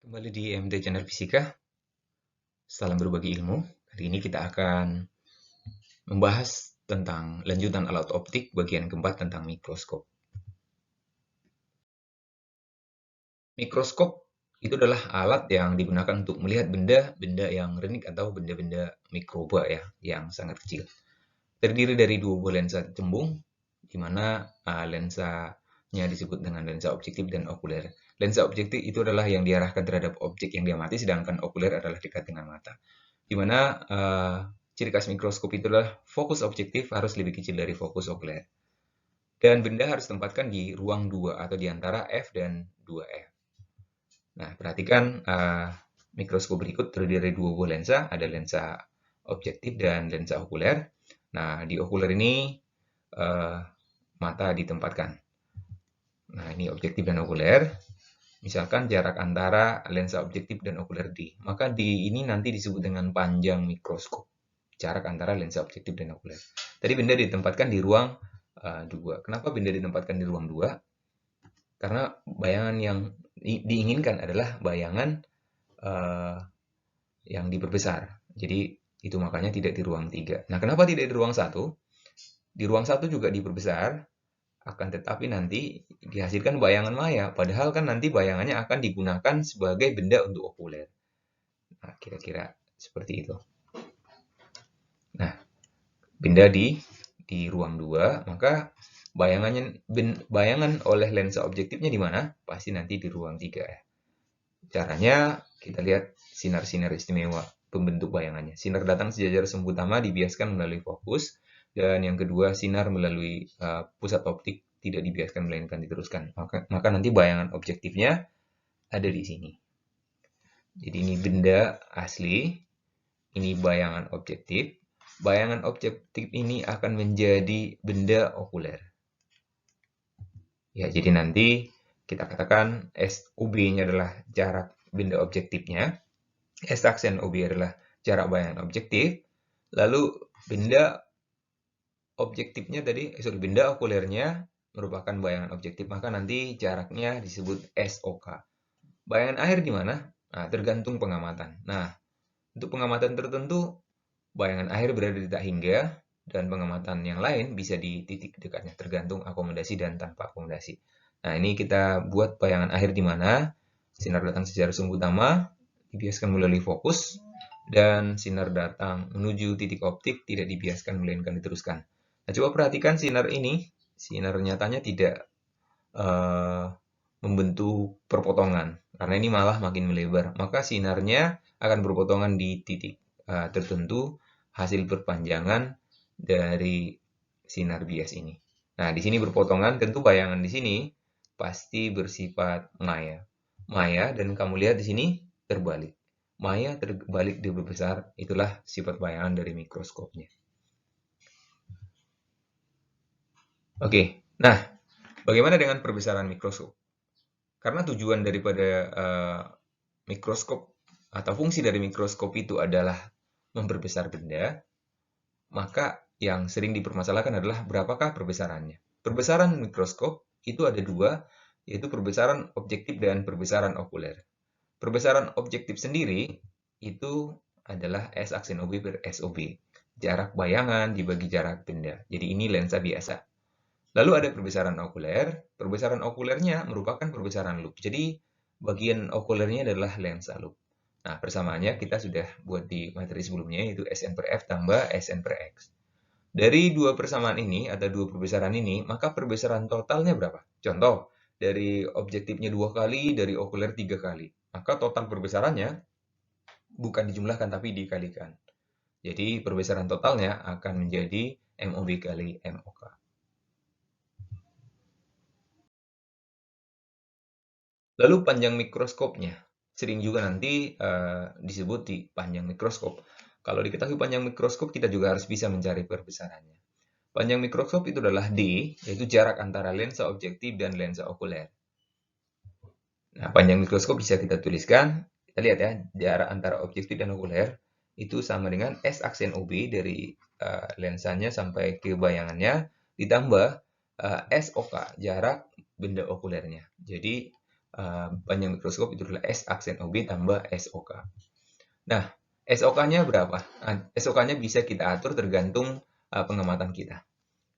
Kembali di MT Channel Fisika, salam berbagi ilmu. Hari ini kita akan membahas tentang lanjutan alat optik bagian keempat tentang mikroskop. Mikroskop itu adalah alat yang digunakan untuk melihat benda-benda yang renik atau benda-benda mikroba ya, yang sangat kecil. Terdiri dari dua buah lensa cembung, di mana lensanya disebut dengan lensa objektif dan okuler. Lensa objektif itu adalah yang diarahkan terhadap objek yang diamati, sedangkan okuler adalah dekat dengan mata. Di mana ciri khas mikroskop itu adalah fokus objektif harus lebih kecil dari fokus okuler. Dan benda harus ditempatkan di ruang 2 atau di antara F dan 2F. Nah, perhatikan mikroskop berikut terdiri dari dua buah lensa, ada lensa objektif dan lensa okuler. Nah, di okuler ini mata ditempatkan. Nah, ini objektif dan okuler. Misalkan jarak antara lensa objektif dan okuler D. Maka D ini nanti disebut dengan panjang mikroskop. Jarak antara lensa objektif dan okuler. Tadi benda ditempatkan di ruang 2. Kenapa benda ditempatkan di ruang 2? Karena bayangan yang diinginkan adalah bayangan yang diperbesar. Jadi itu makanya tidak di ruang 3. Nah, kenapa tidak di ruang 1? Di ruang 1 juga diperbesar, akan tetapi nanti dihasilkan bayangan maya. Padahal kan nanti bayangannya akan digunakan sebagai benda untuk okuler. Nah, kira-kira seperti itu. Nah, benda di ruang 2, maka bayangan oleh lensa objektifnya di mana? Pasti nanti di ruang 3 ya. Caranya kita lihat sinar-sinar istimewa pembentuk bayangannya. Sinar datang sejajar sumbu utama dibiaskan melalui fokus, dan yang kedua sinar melalui pusat optik tidak dibiaskan melainkan diteruskan. Maka nanti bayangan objektifnya ada di sini. Jadi ini benda asli, ini bayangan objektif. Bayangan objektif ini akan menjadi benda okuler. Ya, jadi nanti kita katakan SUB-nya adalah jarak benda objektifnya. S-aksen OB adalah jarak bayangan objektif. Lalu benda objektifnya benda okulernya merupakan bayangan objektif, maka nanti jaraknya disebut SOK. Bayangan akhir di mana? Nah, tergantung pengamatan. Nah, untuk pengamatan tertentu, bayangan akhir berada di tak hingga, dan pengamatan yang lain bisa di titik dekatnya, tergantung akomodasi dan tanpa akomodasi. Nah, ini kita buat bayangan akhir di mana? Sinar datang secara sumbu utama, dibiaskan melalui fokus, dan sinar datang menuju titik optik tidak dibiaskan melainkan diteruskan. Nah, coba perhatikan sinar ini, sinar nyatanya tidak membentuk perpotongan, karena ini malah makin melebar. Maka sinarnya akan berpotongan di titik tertentu hasil perpanjangan dari sinar bias ini. Nah, di sini berpotongan, tentu bayangan di sini pasti bersifat maya. Maya, dan kamu lihat di sini terbalik. Maya terbalik lebih besar, itulah sifat bayangan dari mikroskopnya. Oke, nah bagaimana dengan perbesaran mikroskop? Karena tujuan daripada mikroskop atau fungsi dari mikroskop itu adalah memperbesar benda, maka yang sering dipermasalahkan adalah berapakah perbesarannya. Perbesaran mikroskop itu ada dua, yaitu perbesaran objektif dan perbesaran okuler. Perbesaran objektif sendiri itu adalah S-aksen OB per SOB. Jarak bayangan dibagi jarak benda. Jadi ini lensa biasa. Lalu ada perbesaran okuler. Perbesaran okulernya merupakan perbesaran loop. Jadi bagian okulernya adalah lensa loop. Nah, persamaannya kita sudah buat di materi sebelumnya, yaitu Sn per F tambah Sn per X. Dari dua persamaan ini, atau dua perbesaran ini, maka perbesaran totalnya berapa? Contoh, dari objektifnya 2 kali, dari okuler 3 kali. Maka total perbesarannya bukan dijumlahkan, tapi dikalikan. Jadi perbesaran totalnya akan menjadi MOB kali MOK. Lalu panjang mikroskopnya. Sering juga nanti disebut di panjang mikroskop. Kalau diketahui panjang mikroskop, kita juga harus bisa mencari perbesarannya. Panjang mikroskop itu adalah D, yaitu jarak antara lensa objektif dan lensa okuler. Nah, panjang mikroskop bisa kita tuliskan. Kita lihat ya, jarak antara objektif dan okuler itu sama dengan S-aksen OB dari lensanya sampai ke bayangannya, ditambah SOK, jarak benda okulernya. Jadi, panjang mikroskop itu adalah S aksen OB tambah SOK. Nah, SOK-nya berapa? SOK-nya bisa kita atur tergantung pengamatan kita.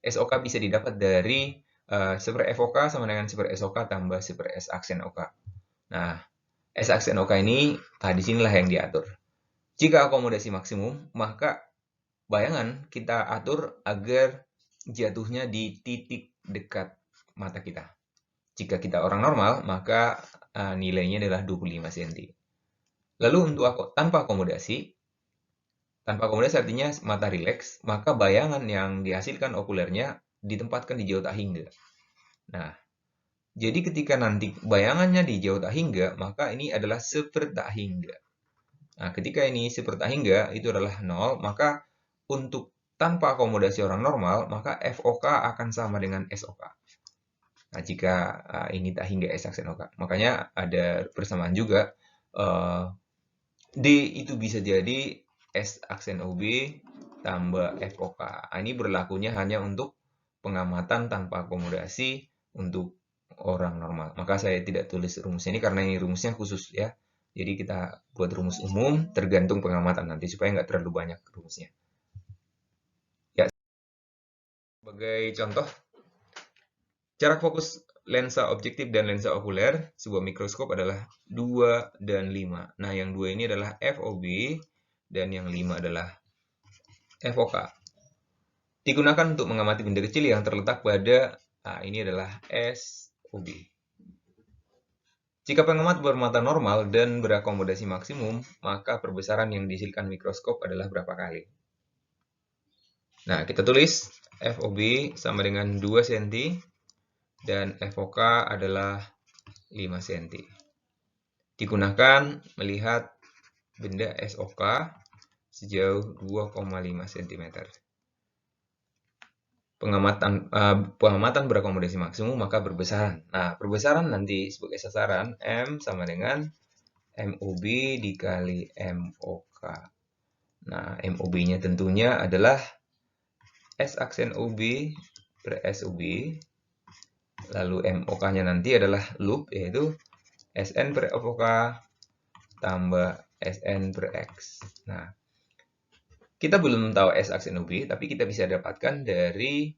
SOK bisa didapat dari 1 per FOK sama dengan 1 per SOK tambah 1 per S aksen OK. Nah, S aksen OK ini, di sinilah yang diatur. Jika akomodasi maksimum, maka bayangan kita atur agar jatuhnya di titik dekat mata kita. Jika kita orang normal, maka nilainya adalah 25 cm. Lalu untuk tanpa akomodasi artinya mata rileks, maka bayangan yang dihasilkan okulernya ditempatkan di jauh tak hingga. Nah, jadi ketika nanti bayangannya di jauh tak hingga, maka ini adalah 1 per tak hingga. Nah, ketika ini 1 per tak hingga, itu adalah 0, maka untuk tanpa akomodasi orang normal, maka FOK akan sama dengan SOK. Nah, jika ini tak hingga S aksen OK. Makanya ada persamaan juga. D itu bisa jadi S aksen OB tambah FOK. Ini berlakunya hanya untuk pengamatan tanpa akomodasi untuk orang normal. Maka saya tidak tulis rumusnya ini karena ini rumusnya khusus ya. Jadi kita buat rumus umum tergantung pengamatan nanti supaya nggak terlalu banyak rumusnya. Ya, sebagai contoh, jarak fokus lensa objektif dan lensa okuler sebuah mikroskop adalah 2 dan 5. Nah, yang 2 ini adalah FOB dan yang 5 adalah FOK. Digunakan untuk mengamati benda kecil yang terletak pada, ini adalah SOB. Jika pengamat bermata normal dan berakomodasi maksimum, maka perbesaran yang dihasilkan mikroskop adalah berapa kali? Nah, kita tulis FOB sama dengan 2 cm dan FOK adalah 5 cm. Digunakan melihat benda SOK sejauh 2,5 cm. Pengamatan berakomodasi maksimum maka berbesaran. Nah, perbesaran nanti sebagai sasaran M sama dengan MOB dikali MOK. Nah, MOB-nya tentunya adalah S aksen OB per SOB. Lalu MOK-nya nanti adalah loop, yaitu SN per FOK tambah SN per X. Nah, kita belum tahu S aksen OB, tapi kita bisa dapatkan dari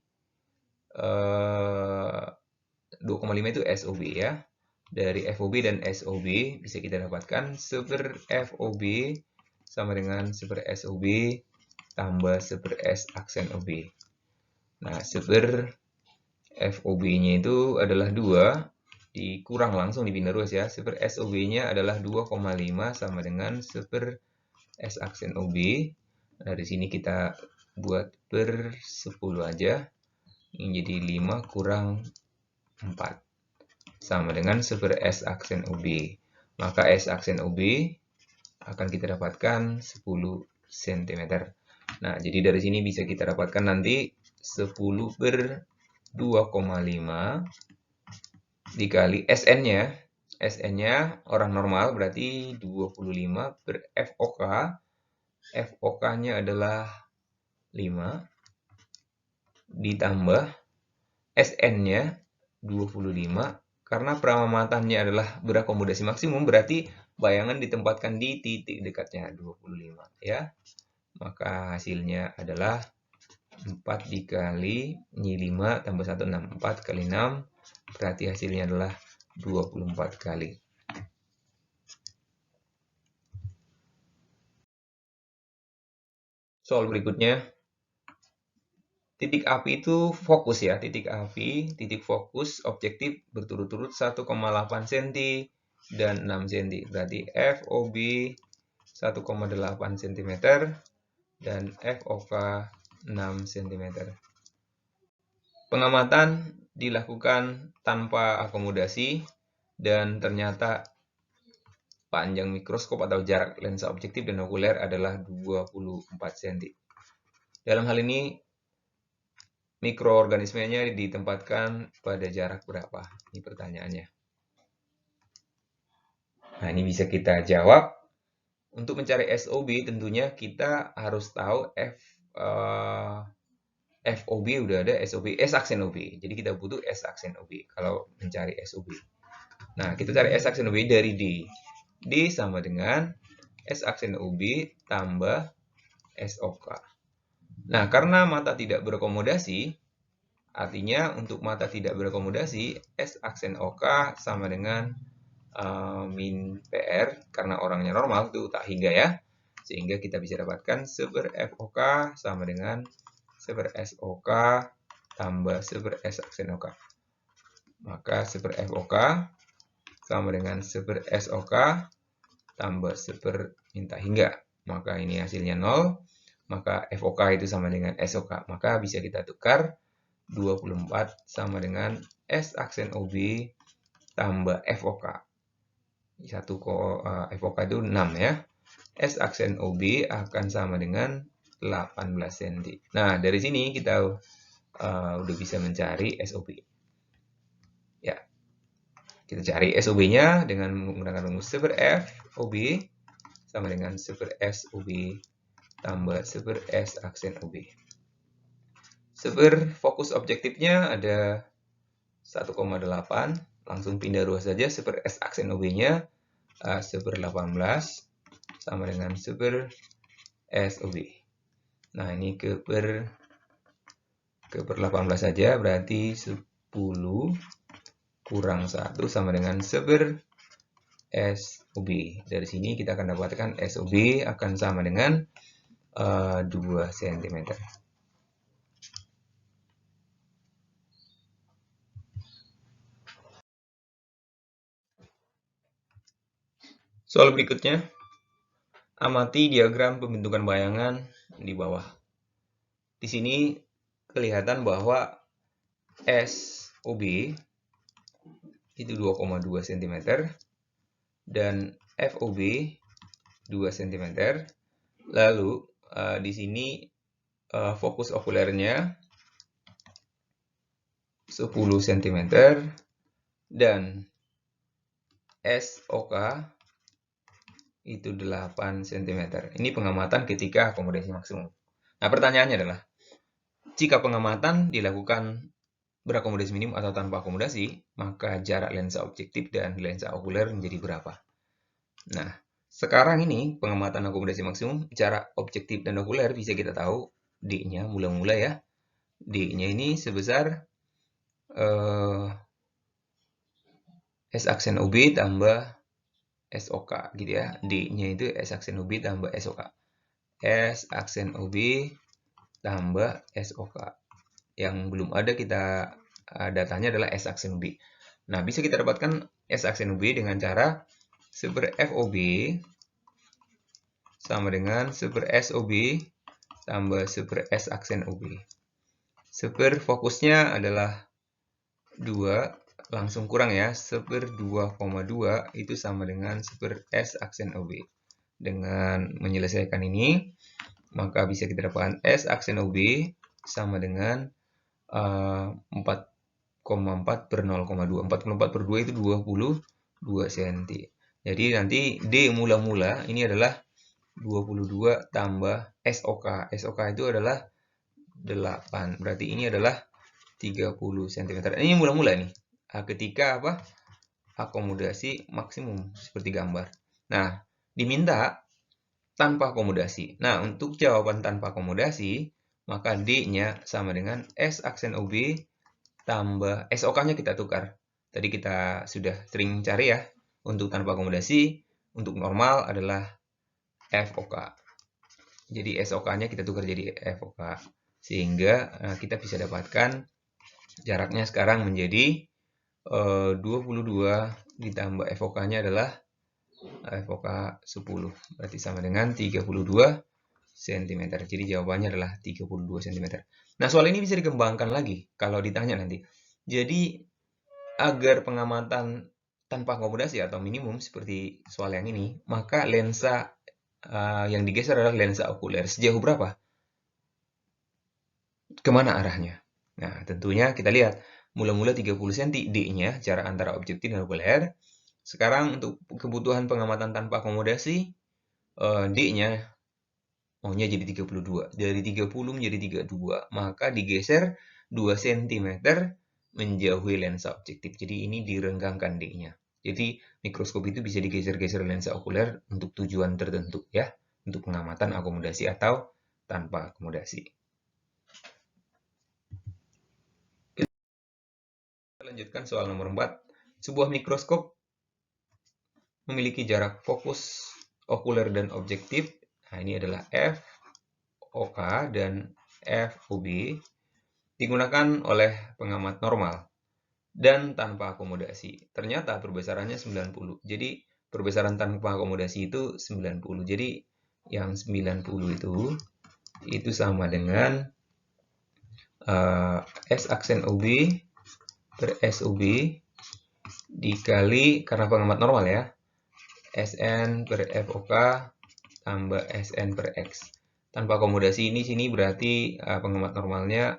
2,5 itu SOB ya. Dari FOB dan SOB bisa kita dapatkan 1 per FOB sama dengan 1 per SOB tambah 1 per S aksen OB. Nah, 1 per FOB-nya itu adalah 2, dikurang langsung dipindah ruas ya. 1 per SOB-nya adalah 2,5 sama dengan 1 per S aksen OB. Nah, dari sini kita buat per 10 aja. Ini jadi 5 kurang 4 sama dengan 1 per S aksen OB. Maka S aksen OB akan kita dapatkan 10 cm. Nah, jadi dari sini bisa kita dapatkan nanti 10 per 2,5 dikali SN-nya. SN-nya orang normal berarti 25 per FOK. FOK-nya adalah 5 ditambah SN-nya 25. Karena peramatannya adalah berakomodasi maksimum, berarti bayangan ditempatkan di titik dekatnya 25 ya. Maka hasilnya adalah 4 dikali 5 tambah 1, 6. 4 kali 6, berarti hasilnya adalah 24 kali. Soal berikutnya, titik api itu fokus ya, titik fokus objektif berturut-turut 1,8 cm dan 6 cm. Berarti FOB 1,8 cm dan FOK 6 cm. Pengamatan dilakukan tanpa akomodasi dan ternyata panjang mikroskop atau jarak lensa objektif dan okuler adalah 24 cm. Dalam hal ini, mikroorganismenya ditempatkan pada jarak berapa? Ini pertanyaannya. Nah, ini bisa kita jawab. Untuk mencari SOB tentunya kita harus tahu FOB udah ada, SOB S aksen OB. Jadi kita butuh S aksen OB kalau mencari SOB. Nah, kita cari S aksen OB dari D. D sama dengan S aksen OB tambah SOK. Nah, karena mata tidak berakomodasi, artinya untuk mata tidak berakomodasi, S aksen OK sama dengan min PR, karena orangnya normal, itu tak hingga ya. Sehingga kita bisa dapatkan seper FOK sama dengan seper SOK tambah seper S aksen OK. Maka seper FOK sama dengan seper SOK tambah seper minta hingga. Maka ini hasilnya 0. Maka FOK itu sama dengan SOK. Maka bisa kita tukar 24 sama dengan S aksen OB tambah FOK. FOK itu 6 ya. S aksen OB akan sama dengan 18 cm. Nah, dari sini kita udah bisa mencari SOB. Ya, kita cari SOB-nya dengan menggunakan rumus seper F OB sama dengan seper S OB tambah seper S aksen OB. Seper fokus objektifnya ada 1,8. Langsung pindah ruas saja. Seper S aksen OB-nya seper 18 sama dengan seper S OB. Nah, ini ke per 18 saja, berarti 10 kurang 1 sama dengan seper SOB. Dari sini kita akan dapatkan SOB akan sama dengan 2 cm. Soal berikutnya, amati diagram pembentukan bayangan di bawah. Di sini kelihatan bahwa SOB itu 2,2 cm dan FOB 2 cm. Lalu di sini fokus okulernya 10 cm dan SOK itu 8 cm. Ini pengamatan ketika akomodasi maksimum. Nah, pertanyaannya adalah, jika pengamatan dilakukan berakomodasi minimum atau tanpa akomodasi, maka jarak lensa objektif dan lensa okuler menjadi berapa? Nah, sekarang ini pengamatan akomodasi maksimum, jarak objektif dan okuler bisa kita tahu D-nya mula-mula ya. D-nya ini sebesar S aksen OB tambah SOK gitu ya. D-nya itu S aksen OB tambah SOK. S aksen OB tambah SOK. Yang belum ada kita datanya adalah S aksen OB. Nah, bisa kita dapatkan S aksen OB dengan cara seper FOB sama dengan seper SOB tambah seper S aksen OB. Seper fokusnya adalah 2, langsung kurang ya, seper 2,2 itu sama dengan seper S aksen OB. Dengan menyelesaikan ini, maka bisa kita dapatkan S aksen OB sama dengan 4,4 per 0,2. 44 per 2 itu 22 cm. Jadi nanti D mula-mula ini adalah 22 tambah SOK. SOK itu adalah 8. Berarti ini adalah 30 cm. Ini mula-mula nih. Ketika apa? Akomodasi maksimum seperti gambar. Nah, diminta tanpa akomodasi. Nah, untuk jawaban tanpa akomodasi, maka D-nya sama dengan S aksen OB tambah SOK-nya kita tukar. Tadi kita sudah sering cari ya. Untuk tanpa akomodasi, untuk normal adalah FOK. Jadi SOK-nya kita tukar jadi FOK. Sehingga kita bisa dapatkan jaraknya sekarang menjadi 22 ditambah FOK-nya adalah FOK 10. Berarti sama dengan 32 cm. Jadi jawabannya adalah 32 cm. Nah, soal ini bisa dikembangkan lagi kalau ditanya nanti. Jadi, agar pengamatan tanpa akomodasi atau minimum seperti soal yang ini, maka lensa yang digeser adalah lensa okuler. Sejauh berapa? Kemana arahnya? Nah, tentunya kita lihat. Mula-mula 30 cm D-nya, jarak antara objektif dan okuler. Sekarang untuk kebutuhan pengamatan tanpa akomodasi, D-nya maunya jadi 32. Dari 30 menjadi 32. Maka digeser 2 cm menjauhi lensa objektif. Jadi ini direnggangkan D-nya. Jadi mikroskop itu bisa digeser-geser lensa okuler untuk tujuan tertentu ya, untuk pengamatan akomodasi atau tanpa akomodasi. Kita lanjutkan soal nomor 4. Sebuah mikroskop memiliki jarak fokus okuler dan objektif. Nah, ini adalah FOK dan FOB digunakan oleh pengamat normal dan tanpa akomodasi. Ternyata perbesarannya 90. Jadi perbesaran tanpa akomodasi itu 90. Jadi yang 90 itu sama dengan S aksen OB per SOB dikali, karena pengamat normal ya, SN per FOK tambah SN per X. Tanpa akomodasi ini sini berarti pengamat normalnya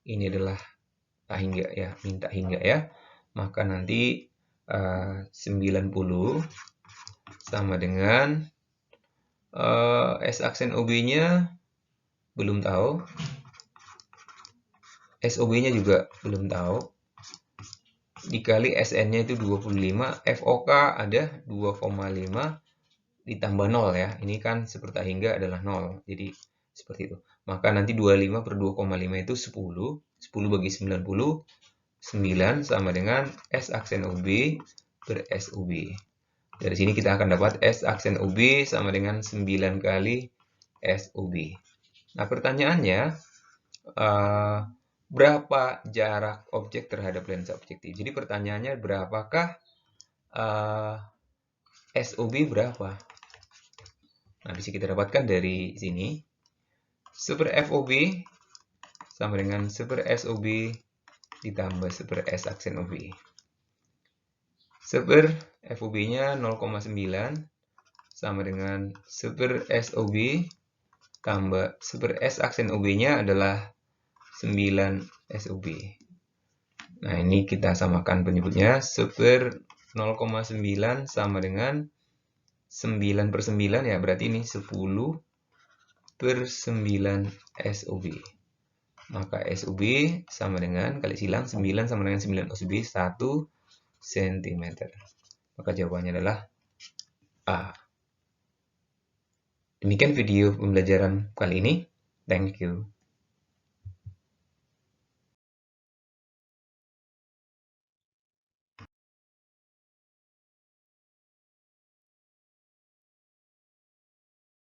ini adalah hingga ya, minta hingga ya. Maka nanti 90 sama dengan S aksen OB-nya belum tahu. SOB-nya juga belum tahu. Dikali SN-nya itu 25, FOK ada 2,5 ditambah 0 ya. Ini kan seperti hingga adalah 0. Jadi seperti itu. Maka nanti 25 per 2,5 itu 10. 10 bagi 90, 9 sama dengan S aksen OB per SOB. Dari sini kita akan dapat S aksen OB sama dengan 9 kali SOB. Nah, pertanyaannya, berapa jarak objek terhadap lensa objektif? Jadi pertanyaannya, berapakah SOB berapa? Nah, bisa kita dapatkan dari sini. Super FOB sama dengan super SOB ditambah super S aksen OB. Super FOB-nya 0,9 sama dengan super SOB tambah super S aksen OB-nya adalah 9 SOB. Nah, ini kita samakan penyebutnya. Super 0,9 sama dengan 9 per 9 ya, berarti ini 10 per 9 SOB. Maka SOB sama dengan, kali silang, 9 sama dengan 9 SOB 1 cm. Maka jawabannya adalah A. Demikian video pembelajaran kali ini. Thank you.